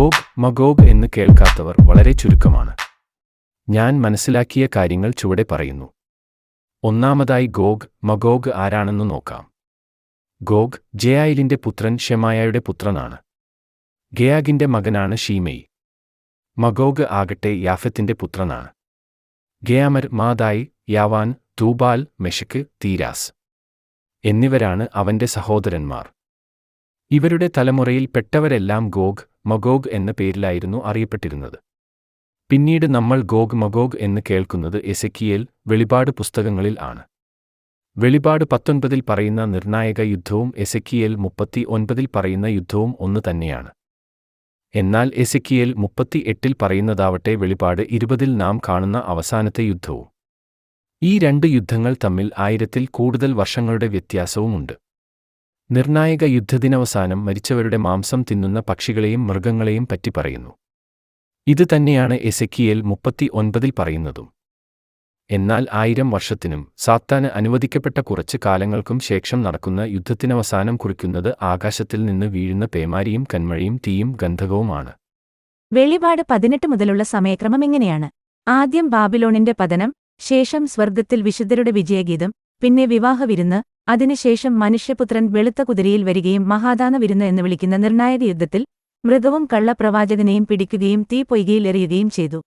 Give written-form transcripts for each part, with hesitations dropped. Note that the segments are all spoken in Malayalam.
ഗോഗ് മഗോഗ് എന്ന് കേൾക്കാത്തവർ വളരെ ചുരുക്കമാണ്. ഞാൻ മനസ്സിലാക്കിയ കാര്യങ്ങൾ ചുവടെ പറയുന്നു. ഒന്നാമതായി ഗോഗ് മഗോഗ് ആരാണെന്ന് നോക്കാം. ഗോഗ് ജയായിലിന്റെ പുത്രൻ ഷെമായയുടെ പുത്രനാണ്. ഗയാഗിന്റെ മകനാണ് ഷീമെയി. മഗോഗ് ആകട്ടെ യാഫെത്തിന്റെ പുത്രനാണ്. ഗയാമർ മാദായി, യാവാൻ, തൂബാൽ, മെഷക്ക്, തീരാസ് എന്നിവരാണ് അവന്റെ സഹോദരന്മാർ. ഇവരുടെ തലമുറയിൽ പെട്ടവരെല്ലാം ഗോഗ് മഗോഗ് എന്ന പേരിലായിരുന്നു അറിയപ്പെട്ടിരുന്നത്. പിന്നീട് നമ്മൾ ഗോഗ് മഗോഗ് എന്ന് കേൾക്കുന്നത് എസെക്കിയേൽ, വെളിപാട് പുസ്തകങ്ങളിൽ ആണ്. വെളിപാട് 19 പറയുന്ന നിർണായക യുദ്ധവും എസെക്കിയേൽ 39 പറയുന്ന യുദ്ധവും ഒന്ന് തന്നെയാണ്. എന്നാൽ എസെക്കിയേൽ 38 പറയുന്നതാവട്ടെ വെളിപാട് 20 നാം കാണുന്ന അവസാനത്തെ യുദ്ധവും. ഈ രണ്ട് യുദ്ധങ്ങൾ തമ്മിൽ 1000-ൽ കൂടുതൽ വർഷങ്ങളുടെ വ്യത്യാസവുമുണ്ട്. നിർണായക യുദ്ധദിനവസാനം മരിച്ചവരുടെ മാംസം തിന്നുന്ന പക്ഷികളെയും മൃഗങ്ങളെയും പറ്റി പറയുന്നു. ഇത് തന്നെയാണ് എസെക്കിയേൽ 39 പറയുന്നതും. എന്നാൽ 1000 വർഷത്തിനും സാത്താന് അനുവദിക്കപ്പെട്ട കുറച്ച് കാലങ്ങൾക്കും ശേഷം നടക്കുന്ന യുദ്ധത്തിനവസാനം കുറിക്കുന്നത് ആകാശത്തിൽ നിന്ന് വീഴുന്ന പേമാരിയും കന്മഴയും തീയും ഗന്ധകവുമാണ്. വെളിപാട് 18 മുതലുള്ള സമയക്രമം എങ്ങനെയാണ്? ആദ്യം ബാബിലോണിന്റെ പതനം, ശേഷം സ്വർഗ്ഗത്തിൽ വിശുദ്ധരുടെ വിജയഗീതം, പിന്നെ വിവാഹവിരുന്ന്, അതിനുശേഷം മനുഷ്യപുത്രൻ വെളുത്ത കുതിരയിൽ വരികയും മഹാദാന വിരുന്ന് എന്ന് വിളിക്കുന്ന നിർണായക യുദ്ധത്തിൽ മൃഗവും കള്ളപ്രവാചകനെയും പിടിക്കുകയും തീ പൊയ്കയിൽ എറിയുകയും ചെയ്തു.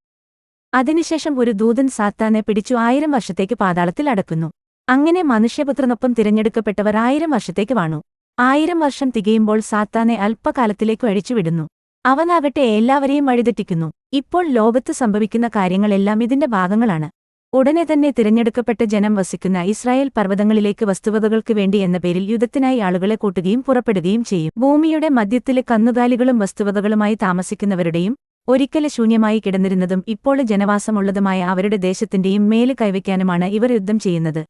അതിനുശേഷം ഒരു ദൂതൻ സാത്താനെ പിടിച്ചു 1000 വർഷത്തേക്ക് പാതാളത്തിൽ അടക്കുന്നു. അങ്ങനെ മനുഷ്യപുത്രനൊപ്പം തിരഞ്ഞെടുക്കപ്പെട്ടവർ 1000 വർഷത്തേക്ക് വാണു. 1000 വർഷം തികയുമ്പോൾ സാത്താനെ അല്പകാലത്തിലേക്കു അഴിച്ചുവിടുന്നു. അവനാകട്ടെ എല്ലാവരെയും വഴിതെറ്റിക്കുന്നു. ഇപ്പോൾ ലോകത്ത് സംഭവിക്കുന്ന കാര്യങ്ങളെല്ലാം ഇതിന്റെ ഭാഗങ്ങളാണ്. ഉടനെ തന്നെ തിരഞ്ഞെടുക്കപ്പെട്ട ജനം വസിക്കുന്ന ഇസ്രായേൽ പർവ്വതങ്ങളിലേക്ക് വസ്തുവകകൾക്ക് വേണ്ടി എന്ന പേരിൽ യുദ്ധത്തിനായി ആളുകളെ കൂട്ടുകയും പുറപ്പെടുകയും ചെയ്യും. ഭൂമിയുടെ മധ്യത്തിലെ കന്നുകാലികളും വസ്തുവകകളുമായി താമസിക്കുന്നവരുടെയും ഒരിക്കല് ശൂന്യമായി കിടന്നിരുന്നതും ഇപ്പോൾ ജനവാസമുള്ളതുമായ അവരുടെ ദേശത്തിന്റെയും മേല് കൈവയ്ക്കാനുമാണ് ഇവർ യുദ്ധം ചെയ്യുന്നത്.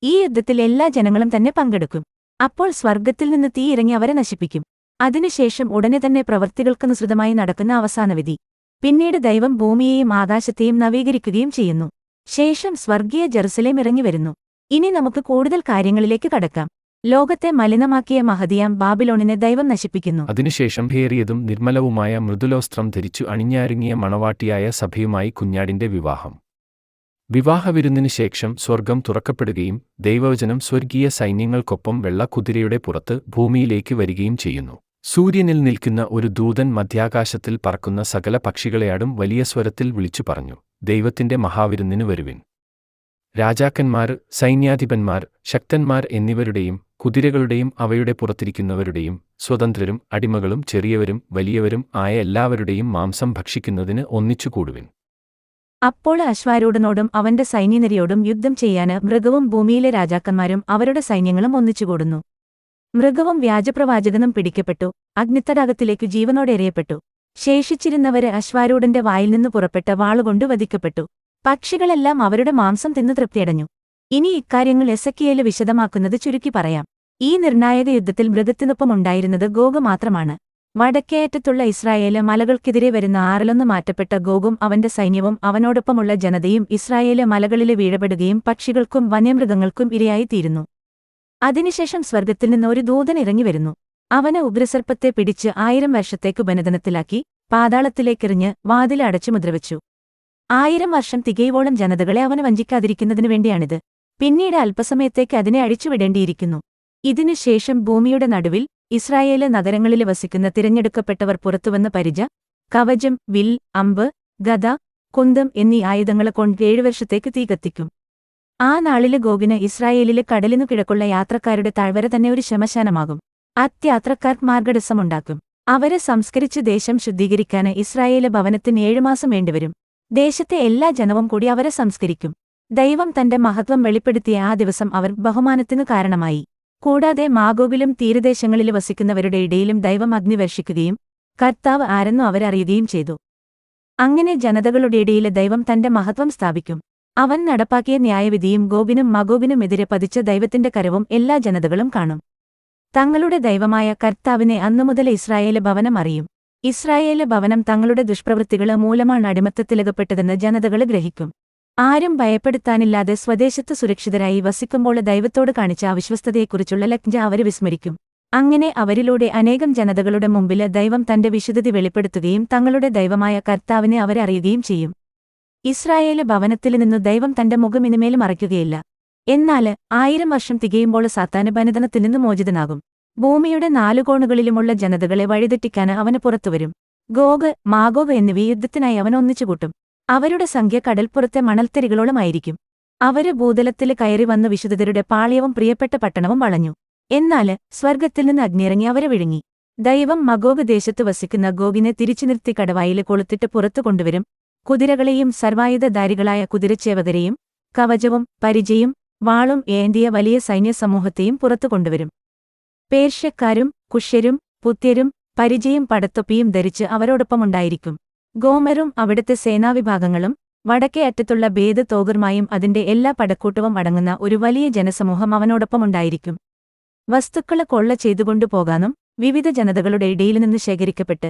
ഈ യുദ്ധത്തിൽ എല്ലാ ജനങ്ങളും തന്നെ പങ്കെടുക്കും. അപ്പോൾ സ്വർഗ്ഗത്തിൽ നിന്ന് തീ ഇറങ്ങി അവരെ നശിപ്പിക്കും. അതിനുശേഷം ഉടനെ തന്നെ പ്രവൃത്തികൾക്കനുസൃതമായി നടക്കുന്ന അവസാനവിധി. പിന്നീട് ദൈവം ഭൂമിയെയും ആകാശത്തെയും നവീകരിക്കുകയും ചെയ്യുന്നു. ശേഷം സ്വർഗീയ ജെറുസലേം ഇറങ്ങിവരുന്നു. ഇനി നമുക്ക് കൂടുതൽ കാര്യങ്ങളിലേക്ക് കടക്കാം. ലോകത്തെ മലിനമാക്കിയ മഹതിയാം ബാബിലോണിനെ ദൈവം നശിപ്പിക്കുന്നു. അതിനുശേഷം ഭേറിയതും നിർമ്മലവുമായ മൃദുലോസ്ത്രം ധരിച്ചു അണിഞ്ഞാരുങ്ങിയ മണവാട്ടിയായ സഭയുമായി കുഞ്ഞാടിന്റെ വിവാഹം. വിവാഹവിരുന്നിനു ശേഷം സ്വർഗം തുറക്കപ്പെടുകയും ദൈവവചനം സ്വർഗീയ സൈന്യങ്ങൾക്കൊപ്പം വെള്ള കുതിരയുടെ പുറത്ത് ഭൂമിയിലേക്ക് വരികയും ചെയ്യുന്നു. സൂര്യനിൽ നിൽക്കുന്ന ഒരു ദൂതൻ മധ്യാകാശത്തിൽ പറക്കുന്ന സകല പക്ഷികളെയാടും വലിയ സ്വരത്തിൽ വിളിച്ചു പറഞ്ഞു, ദൈവത്തിന്റെ മഹാവിരുന്നിനു വരുവിൻ. രാജാക്കന്മാർ, സൈന്യാധിപന്മാർ, ശക്തന്മാർ എന്നിവരുടെയും കുതിരകളുടെയും അവയുടെ പുറത്തിരിക്കുന്നവരുടെയും സ്വതന്ത്രരും അടിമകളും ചെറിയവരും വലിയവരും ആയ എല്ലാവരുടെയും മാംസം ഭക്ഷിക്കുന്നതിന് ഒന്നിച്ചുകൂടുവിൻ. അപ്പോൾ അശ്വാരൂഢനോടും അവന്റെ സൈന്യനിരയോടും യുദ്ധം ചെയ്യാന് മൃഗവും ഭൂമിയിലെ രാജാക്കന്മാരും അവരുടെ സൈന്യങ്ങളും ഒന്നിച്ചുകൂടുന്നു. മൃഗവും വ്യാജപ്രവാചകനും പിടിക്കപ്പെട്ടു, അഗ്നിത്തടാകത്തിലേക്കു ജീവനോടെ എറിയപ്പെട്ടു. ശേഷിച്ചിരുന്നവര് അശ്വാരൂഢന്റെ വായിൽ നിന്ന് പുറപ്പെട്ട വാളുകൊണ്ട് വധിക്കപ്പെട്ടു. പക്ഷികളെല്ലാം അവരുടെ മാംസം തിന്നു തൃപ്തിയടഞ്ഞു. ഇനി ഇക്കാര്യങ്ങൾ എസെക്കിയേല് വിശദമാക്കുന്നത് ചുരുക്കി പറയാം. ഈ നിർണായക യുദ്ധത്തിൽ മൃഗത്തിനൊപ്പമുണ്ടായിരുന്നത് ഗോഗ് മാത്രമാണ്. വടക്കേയറ്റത്തുള്ള ഇസ്രായേല് മലകൾക്കെതിരെ വരുന്ന 6-1 മാറ്റപ്പെട്ട ഗോഗും അവന്റെ സൈന്യവും അവനോടൊപ്പമുള്ള ജനതയും ഇസ്രായേല് മലകളില് വീഴപ്പെടുകയും പക്ഷികൾക്കും വന്യമൃഗങ്ങൾക്കും ഇരയായിത്തീരുന്നു. അതിനുശേഷം സ്വർഗ്ഗത്തിൽ നിന്ന് ഒരു ദൂതൻ ഇറങ്ങിവരുന്നു. അവന് ഉഗ്രസർപ്പത്തെ പിടിച്ച് 1000 വർഷത്തേക്കു ബന്ധനത്തിലാക്കി പാതാളത്തിലേക്കെറിഞ്ഞ് വാതില് അടച്ചു മുദ്രവച്ചു. 1000 വർഷം തികയോളം ജനതകളെ അവന് വഞ്ചിക്കാതിരിക്കുന്നതിനു വേണ്ടിയാണിത്. പിന്നീട് അല്പസമയത്തേക്ക് അതിനെ അഴിച്ചുവിടേണ്ടിയിരിക്കുന്നു. ഇതിനുശേഷം ഭൂമിയുടെ നടുവിൽ ഇസ്രായേല് നഗരങ്ങളില് വസിക്കുന്ന തിരഞ്ഞെടുക്കപ്പെട്ടവർ പുറത്തുവന്ന് പരിച, കവചം, വിൽ, അമ്പ്, ഗദ, കുന്തം എന്നീ ആയുധങ്ങളെ കൊണ്ട് 7 വർഷത്തേക്ക് തീ കത്തിക്കും. ആ നാളില് ഗോഗിന് ഇസ്രായേലില് കടലിനു കിഴക്കുള്ള യാത്രക്കാരുടെ താഴ്വര തന്നെ ഒരു ശ്മശാനമാകും. യാത്രക്കാർക്ക് മാർഗടസ്സമുണ്ടാക്കും. അവരെ സംസ്കരിച്ച് ദേശം ശുദ്ധീകരിക്കാന് ഇസ്രായേല് ഭവനത്തിന് 7 മാസം വേണ്ടിവരും. ദേശത്തെ എല്ലാ ജനവും കൂടി അവരെ സംസ്കരിക്കും. ദൈവം തന്റെ മഹത്വം വെളിപ്പെടുത്തിയ ആ ദിവസം അവർ ബഹുമാനത്തിനു കാരണമായി. കൂടാതെ മാഗോഗിലും തീരദേശങ്ങളില് വസിക്കുന്നവരുടെ ഇടയിലും ദൈവം അഗ്നി വർഷിക്കുകയും കർത്താവ് ആരെന്നു അവരറിയുകയും ചെയ്തു. അങ്ങനെ ജനതകളുടെ ഇടയില് ദൈവം തന്റെ മഹത്വം സ്ഥാപിക്കും. അവൻ നടപ്പാക്കിയ ന്യായവിധിയും ഗോഗിനും മഗോഗിനും എതിരെ പതിച്ച ദൈവത്തിന്റെ കരവും എല്ലാ ജനതകളും കാണും. തങ്ങളുടെ ദൈവമായ കർത്താവിനെ അന്നുമുതൽ ഇസ്രായേല് ഭവനം അറിയും. ഇസ്രായേല് ഭവനം തങ്ങളുടെ ദുഷ്പ്രവൃത്തികള് മൂലമാണ് അടിമത്തത്തിലകപ്പെട്ടതെന്ന് ജനതകള് ഗ്രഹിക്കും. ആരും ഭയപ്പെടുത്താനില്ലാതെ സ്വദേശത്ത് സുരക്ഷിതരായി വസിക്കുമ്പോൾ ദൈവത്തോട് കാണിച്ച അവിശ്വസ്തതയെക്കുറിച്ചുള്ള ലജ്ജ അവര് വിസ്മരിക്കും. അങ്ങനെ അവരിലൂടെ അനേകം ജനതകളുടെ മുമ്പില് ദൈവം തന്റെ വിശുദ്ധി വെളിപ്പെടുത്തുകയും തങ്ങളുടെ ദൈവമായ കർത്താവിനെ അവരെ അറിയുകയും ചെയ്യും. ഇസ്രായേല് ഭവനത്തില് നിന്നു ദൈവം തന്റെ മുഖം ഇനിമേൽ മറയ്ക്കുകയില്ല. എന്നാല് 1000 വർഷം തികയുമ്പോൾ സാത്താന് ബന്ധനത്തിൽ നിന്ന് മോചിതനാകും. ഭൂമിയുടെ 4 കോണുകളിലുമുള്ള ജനതകളെ വഴിതെറ്റിക്കാന് അവന് പുറത്തുവരും. ഗോഗ്, മാഗോഗ് എന്നിവയെ യുദ്ധത്തിനായി അവൻ ഒന്നിച്ചുകൂട്ടും. അവരുടെ സംഖ്യ കടൽപ്പുറത്തെ മണൽത്തരികളോളമായിരിക്കും. അവര് ഭൂതലത്തില് കയറി വന്ന് വിശുദ്ധരുടെ പാളയവും പ്രിയപ്പെട്ട പട്ടണവും വളഞ്ഞു. എന്നാല് സ്വർഗ്ഗത്തിൽ നിന്ന് അഗ്നിയിറങ്ങി അവരെ വിഴുങ്ങി. ദൈവം മഗോഗ് ദേശത്ത് വസിക്കുന്ന ഗോഗിനെ തിരിച്ചു നിർത്തി കടവായില് കൊളുത്തിട്ട് പുറത്തു കൊണ്ടുവരും. കുതിരകളെയും സർവായുധധാരികളായ കുതിരച്ചേവകരെയും കവചവും പരിചയും വാളും ഏന്തിയ വലിയ സൈന്യസമൂഹത്തെയും പുറത്തു കൊണ്ടുവരും. പേർഷ്യക്കാരും കുഷ്യരും പുത്യരും പരിചയും പടത്തൊപ്പിയും ധരിച്ച് അവരോടൊപ്പമുണ്ടായിരിക്കും. ഗോമരും അവിടുത്തെ സേനാവിഭാഗങ്ങളും വടക്കേ അറ്റത്തുള്ള ഭേദ തോഗർമായും അതിന്റെ എല്ലാ പടക്കൂട്ടവും അടങ്ങുന്ന ഒരു വലിയ ജനസമൂഹം അവനോടൊപ്പമുണ്ടായിരിക്കും. വസ്തുക്കള് കൊള്ള ചെയ്തുകൊണ്ടു പോകാനും വിവിധ ജനതകളുടെ ഇടയിൽനിന്ന് ശേഖരിക്കപ്പെട്ട്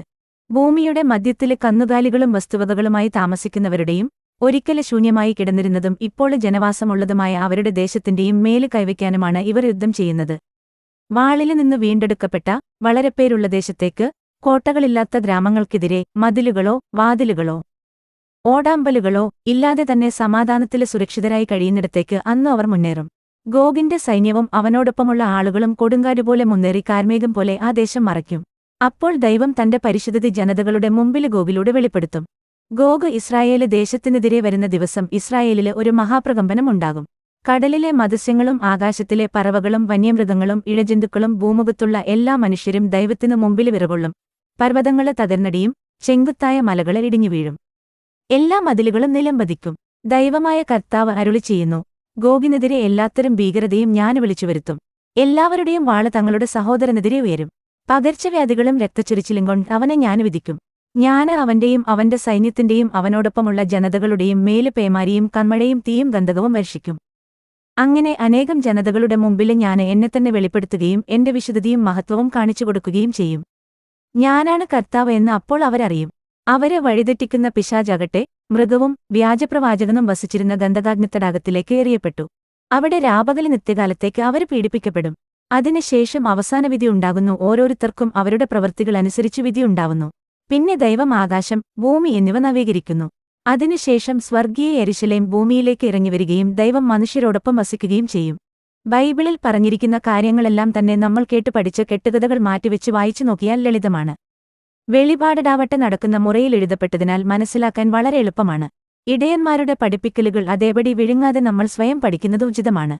ഭൂമിയുടെ മധ്യത്തിലെ കന്നുകാലികളും വസ്തുവകകളുമായി താമസിക്കുന്നവരുടെയും ഒരിക്കല് ശൂന്യമായി കിടന്നിരുന്നതും ഇപ്പോൾ ജനവാസമുള്ളതുമായ അവരുടെ ദേശത്തിന്റെയും മേല് കൈവയ്ക്കാനുമാണ് ഇവർ യുദ്ധം ചെയ്യുന്നത്. വാളില് നിന്ന് വീണ്ടെടുക്കപ്പെട്ട വളരെപ്പേരുള്ള ദേശത്തേക്ക്, കോട്ടകളില്ലാത്ത ഗ്രാമങ്ങൾക്കെതിരെ മതിലുകളോ വാതിലുകളോ ഓടാമ്പലുകളോ ഇല്ലാതെ തന്നെ സമാധാനത്തില് സുരക്ഷിതരായി കഴിയുന്നിടത്തേക്ക് അന്നു അവർ മുന്നേറും. ഗോഗിന്റെ സൈന്യവും അവനോടൊപ്പമുള്ള ആളുകളും കൊടുങ്കാറ്റുപോലെ മുന്നേറി കാർമേഘം പോലെ ആ ദേശം മറയ്ക്കും. അപ്പോൾ ദൈവം തന്റെ പരിശുദ്ധി ജനതകളുടെ മുമ്പില് ഗോഗിലൂടെ വെളിപ്പെടുത്തും. ഗോഗ് ഇസ്രായേല് ദേശത്തിനെതിരെ വരുന്ന ദിവസം ഇസ്രായേലില് ഒരു മഹാപ്രകമ്പനം ഉണ്ടാകും. കടലിലെ മത്സ്യങ്ങളും ആകാശത്തിലെ പറവകളും വന്യമൃഗങ്ങളും ഇഴജന്തുക്കളും ഭൂമുഖത്തുള്ള എല്ലാ മനുഷ്യരും ദൈവത്തിനു മുമ്പില് വിറകൊള്ളും. പർവ്വതങ്ങള് തകർന്നടിയും, ചെങ്കുത്തായ മലകള് ഇടിഞ്ഞു വീഴും. എല്ലാ മതിലുകളും നിലംപതിക്കും. ദൈവമായ കർത്താവ് അരുളി ചെയ്യുന്നു, ഗോഗിനെതിരെ എല്ലാത്തരം ഭീകരതയും ഞാൻ വിളിച്ചുവരുത്തും. എല്ലാവരുടെയും വാള് തങ്ങളുടെ സഹോദരനെതിരെ ഉയരും. പകർച്ചവ്യാധികളും രക്തച്ചൊരിച്ചിലും കൊണ്ട് അവനെ ഞാൻ വിധിക്കും. ഞാന് അവന്റെയും അവന്റെ സൈന്യത്തിന്റെയും അവനോടൊപ്പമുള്ള ജനതകളുടെയും മേല് പേമാരിയും കന്മഴയും തീയും ഗന്ധകവും വർഷിക്കും. അങ്ങനെ അനേകം ജനതകളുടെ മുമ്പില് ഞാന് എന്നെത്തന്നെ വെളിപ്പെടുത്തുകയും എന്റെ വിശുദ്ധിയും മഹത്വവും കാണിച്ചുകൊടുക്കുകയും ചെയ്യും. ഞാനാണ് കർത്താവ് എന്ന് അപ്പോൾ അവരറിയും. അവരെ വഴിതെറ്റിക്കുന്ന പിശാചാകട്ടെ മൃഗവും വ്യാജപ്രവാചകനും വസിച്ചിരുന്ന ഗന്ധകാഗ്നിത്തടാകത്തിലേക്ക് എറിയപ്പെട്ടു. അവിടെ രാപകല് നിത്യകാലത്തേക്ക് അവർ പീഡിപ്പിക്കപ്പെടും. അതിനുശേഷം അവസാന വിധി ഉണ്ടാകുന്നു. ഓരോരുത്തർക്കും അവരുടെ പ്രവൃത്തികൾ അനുസരിച്ചു വിധിയുണ്ടാവുന്നു. പിന്നെ ദൈവം ആകാശം, ഭൂമി എന്നിവ നവീകരിക്കുന്നു. അതിനുശേഷം സ്വർഗീയ യെരുശലേം ഭൂമിയിലേക്ക് ഇറങ്ങിവരികയും ദൈവം മനുഷ്യരോടൊപ്പം വസിക്കുകയും ചെയ്യും. ബൈബിളിൽ പറഞ്ഞിരിക്കുന്ന കാര്യങ്ങളെല്ലാം തന്നെ നമ്മൾ കേട്ടു പഠിച്ച കെട്ടുകഥകൾ മാറ്റിവെച്ച് വായിച്ചു നോക്കിയാൽ ലളിതമാണ്. വെളിപാടാവട്ടെ നടക്കുന്ന മുറയിൽ എഴുതപ്പെട്ടതിനാൽ മനസ്സിലാക്കാൻ വളരെ എളുപ്പമാണ്. ഇടയന്മാരുടെ പഠിപ്പിക്കലുകൾ അതേപടി വിഴുങ്ങാതെ നമ്മൾ സ്വയം പഠിക്കുന്നത് ഉചിതമാണ്.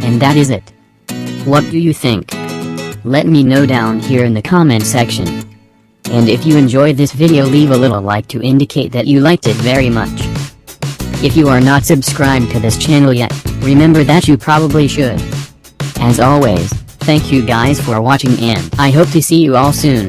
And that is it. What do you think? Let me know down here in the comment section. And if you enjoyed this video, leave a little like to indicate that you liked it very much. If you are not subscribed to this channel yet, remember that you probably should. As always, thank you guys for watching and I hope to see you all soon.